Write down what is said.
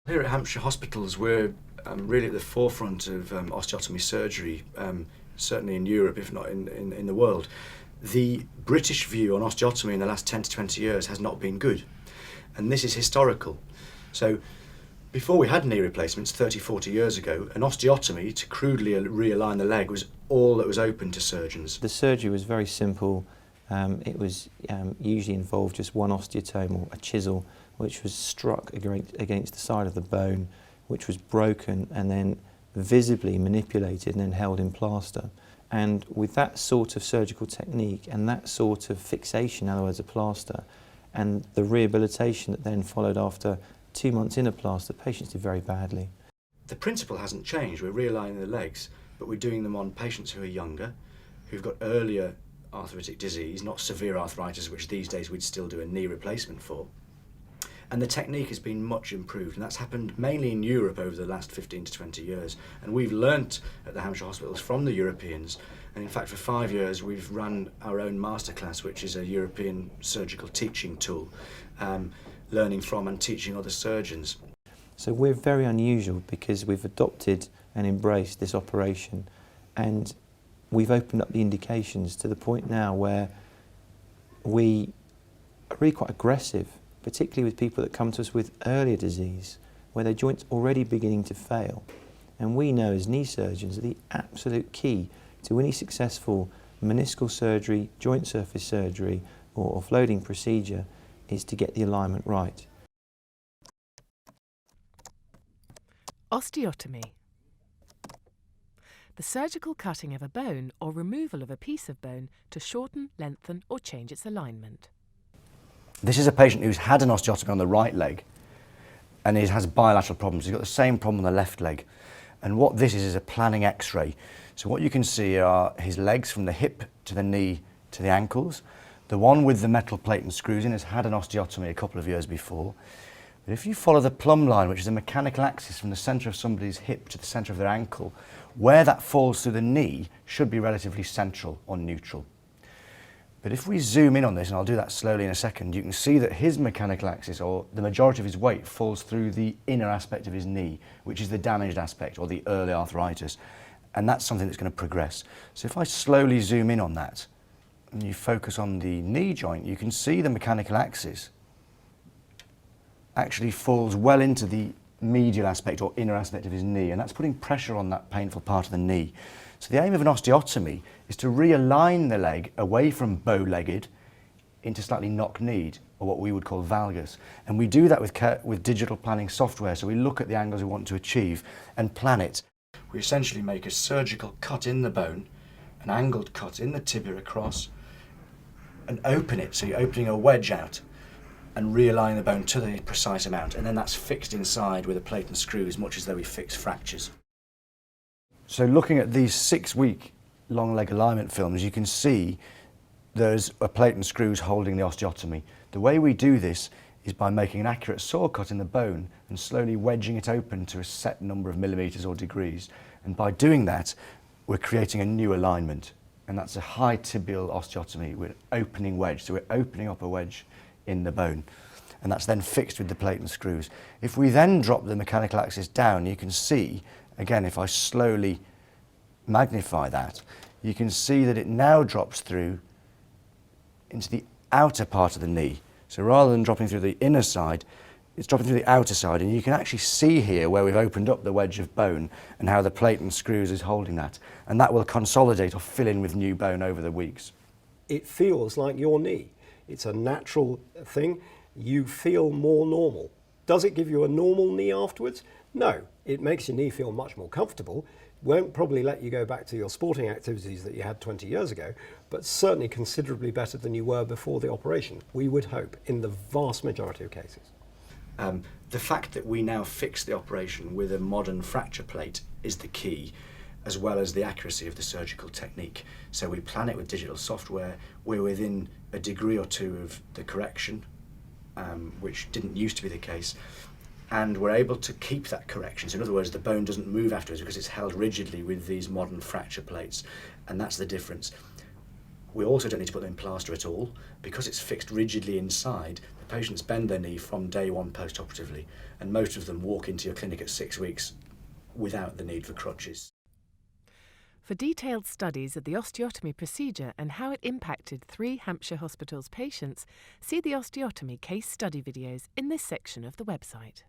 Here at Hampshire Hospitals, we're really at the forefront of osteotomy surgery, certainly in Europe, if not in the world. The British view on osteotomy in the last 10 to 20 years has not been good, and this is historical. So before we had knee replacements 30, 40 years ago, an osteotomy to crudely realign the leg was all that was open to surgeons. The surgery was very simple. It was usually involved just one osteotome, or a chisel, which was struck against the side of the bone, which was broken and then visibly manipulated and then held in plaster. And with that sort of surgical technique and that sort of fixation, in other words a plaster, and the rehabilitation that then followed after 2 months in a plaster, patients did very badly. The principle hasn't changed. We're realigning the legs, but we're doing them on patients who are younger, who've got earlier arthritic disease, not severe arthritis, which these days we'd still do a knee replacement for. And the technique has been much improved, and that's happened mainly in Europe over the last 15 to 20 years. And we've learnt at the Hampshire Hospitals from the Europeans, and in fact for 5 years we've run our own masterclass, which is a European surgical teaching tool, learning from and teaching other surgeons. So we're very unusual because we've adopted and embraced this operation, and we've opened up the indications to the point now where we are really quite aggressive, particularly with people that come to us with earlier disease, where their joint's already beginning to fail. And we know as knee surgeons that the absolute key to any successful meniscal surgery, joint surface surgery or offloading procedure is to get the alignment right. Osteotomy. The surgical cutting of a bone or removal of a piece of bone to shorten, lengthen or change its alignment. This is a patient who's had an osteotomy on the right leg and he has bilateral problems. He's got the same problem on the left leg. And what this is a planning x-ray. So what you can see are his legs from the hip to the knee to the ankles. The one with the metal plate and screws in has had an osteotomy a couple of years before. But if you follow the plumb line, which is a mechanical axis from the centre of somebody's hip to the centre of their ankle, where that falls through the knee should be relatively central or neutral. But if we zoom in on this, and I'll do that slowly in a second, you can see that his mechanical axis, or the majority of his weight, falls through the inner aspect of his knee, which is the damaged aspect, or the early arthritis. And that's something that's going to progress. So if I slowly zoom in on that, and you focus on the knee joint, you can see the mechanical axis actually falls well into the medial aspect or inner aspect of his knee, and that's putting pressure on that painful part of the knee. So the aim of an osteotomy is to realign the leg away from bow-legged into slightly knock-kneed, or what we would call valgus. And we do that with digital planning software, so we look at the angles we want to achieve and plan it. We essentially make a surgical cut in the bone, an angled cut in the tibia across, and open it, so you're opening a wedge out and realign the bone to the precise amount, and then that's fixed inside with a plate and screws, much as though we fix fractures. So looking at these 6-week long leg alignment films, you can see there's a plate and screws holding the osteotomy. The way we do this is by making an accurate saw cut in the bone and slowly wedging it open to a set number of millimetres or degrees. And by doing that, we're creating a new alignment. And that's a high tibial osteotomy with an opening wedge. So we're opening up a wedge in the bone. And that's then fixed with the plate and screws. If we then drop the mechanical axis down, you can see, again, if I slowly magnify that, you can see that it now drops through into the outer part of the knee. So rather than dropping through the inner side, it's dropping through the outer side, and you can actually see here where we've opened up the wedge of bone and how the plate and screws is holding that. And that will consolidate or fill in with new bone over the weeks. It feels like your knee. It's a natural thing. You feel more normal. Does it give you a normal knee afterwards? No, it makes your knee feel much more comfortable. Won't probably let you go back to your sporting activities that you had 20 years ago, but certainly considerably better than you were before the operation, we would hope, in the vast majority of cases. The fact that we now fix the operation with a modern fracture plate is the key, as well as the accuracy of the surgical technique. So we plan it with digital software. We're within a degree or two of the correction, which didn't used to be the case. And we're able to keep that correction. So in other words, the bone doesn't move afterwards because it's held rigidly with these modern fracture plates. And that's the difference. We also don't need to put them in plaster at all. Because it's fixed rigidly inside, the patients bend their knee from day one post-operatively, and most of them walk into your clinic at 6 weeks without the need for crutches. For detailed studies of the osteotomy procedure and how it impacted 3 Hampshire Hospitals patients, see the osteotomy case study videos in this section of the website.